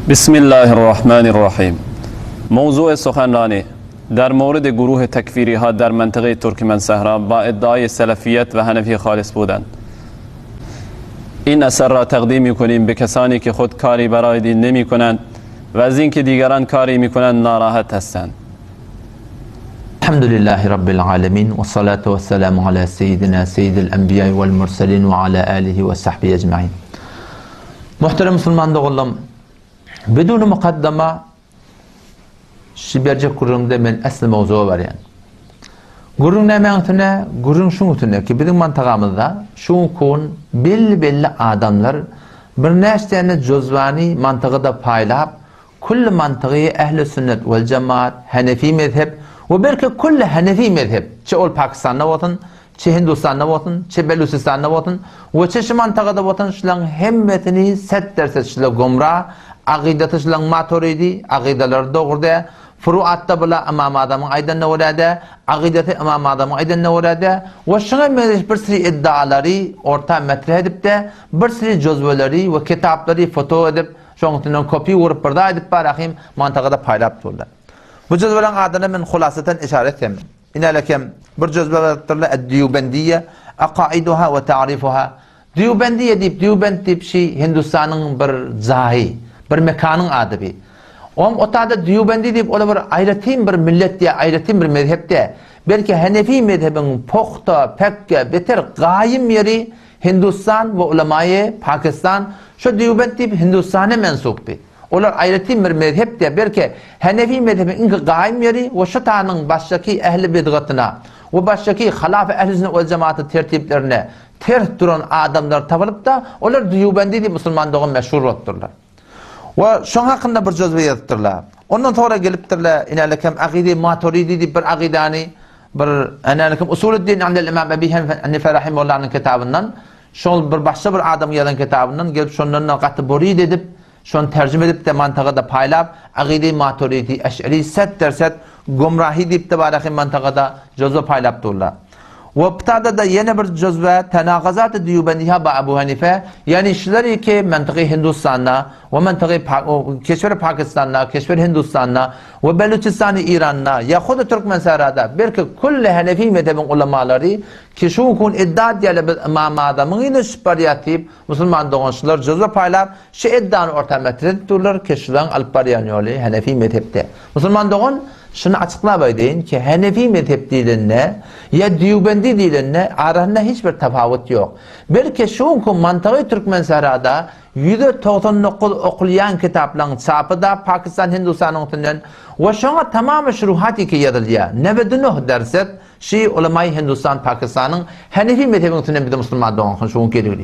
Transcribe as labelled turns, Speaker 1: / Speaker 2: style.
Speaker 1: بسم الله الرحمن الرحیم. موضوع سخنرانی در مورد گروه تکفیری ها در منطقه ترکمن صحرا با ادعای سلفیت و حنفی خالص بودند. این اثر را تقدیم می‌کنیم به کسانی که خود کاری برای دین نمی کنند و از اینکه دیگران کاری می‌کنند ناراحت هستند.
Speaker 2: الحمد لله رب العالمين والصلاة والسلام على سيدنا سيد الأنبياء والمرسلين وعلى آله وصحبه أجمعين. محترم مسلمان دوغلم، بدون مقدمة شبيرجة كورنده من أصل موضوع بريان. Gurun ne mantığına, gurun şunu tüne ki bizim mantığımızda şu kon belli adamlar bir neştene cüzvani mantığı da paylaşıp kull mantığı ehl-i sünnet vel cemaat Hanefi mezhep ve belki kull Hanefi mezhep çe ol Pakistan'da vatan, çe Hindistan'da vatan, çe Belusistan'da vatan ve çe şu mantığı vatan şulan hemmetini set derse şulan gumrah aqidatı şulan maturidi aqidalar doğruda furuatta bula imam adamın aydan nevlade, aqidati imam adamın aydan nevlade ve şuna mezhep bir sürü iddiaları orta metre edip de bir sürü cüzveleri ve kitapları foto edip şonundan kopya vurup burada edip barakim mantıqada paylaşıp durdular. Bu cüzvelerin adına ben hulaseten işaret etmem. İnalekem bir cüzvelerle ed-Diyubendiye aqaiduha ve ta'rifuha. Diyubendiye deyip şey Hindistan'ın bir zahi, bir mekanın adı bir. O tadı Diyubendi deyip ola bir ayrıtayım bir millet diye, ayrıtayım bir mezhep diye. Belki Hanefi mezhebinin poxta, pekke, beter gayim yeri Hindistan ve ulemayı Pakistan. Şu Diyubendi deyip Hindistan'a mensup bir. Olar ayrıtayım bir mezhep diye. Belki Hanefi mezhebinin gayim yeri ve şu tanın baştaki ehli bidgatına ve baştaki halaf ehli sünnet ve cemaatı tertiplerine terh duran adamlar tavalıp da olar Diyubendi deyip Müslümanlığın meşhur otturlar. Ve şun hakkında bir cüzve yazıttırlar. Ondan sonra geliptirler inalekem akide maturidi deyip bir akidani bir inalekem Usuluddin andel İmam Ebi Hanife rahimullah'ın kitabından şun bir başka bir adam yazan kitabından gelip şundan katı burid edip şun tercüme edip de mantıqada paylaşıp akide maturidi eş'ari set derset gumrahi deyip de barakim mantıqada cüzve paylaşıp durlar. Ve btada da yeni bir cüzve tenakazat-ı Diyubendiha ba Ebu Hanife yani şuları ki mantıqı Hindistan'na ve mantıqı keşfer Pakistan'na, keşfer Hindistan'na ve Beluçistan'ı İran'na ya xudu Türkmen Sahra'da belki kulle Hanefi mezhebin ulemaları ki şu kun iddia diye bir imam adamın ile şüpheriyatip Müslüman doğanşılar cüzve paylar şu iddianı orta metret durlar ki şulan alpariyan yolu Hanefi mezhepte. Müslüman doğan şunu açıklamayı deyin ki Hanefi mezhep dilinde ya Diyubendi dilinde arasında hiçbir tefavut yok. Belki şu kun mantığı Türkmen Sahra'da %99 okuyan kitapların çapı da Pakistan Hindistan'ın tünden ve şuna tamamı şuruhati ki yazılıyor. Nevedunuh derset şey ulemayı Hindistan Pakistan'ın Hanefi mezhebinin tünden bir de Müslüman doğan şunu geliyor.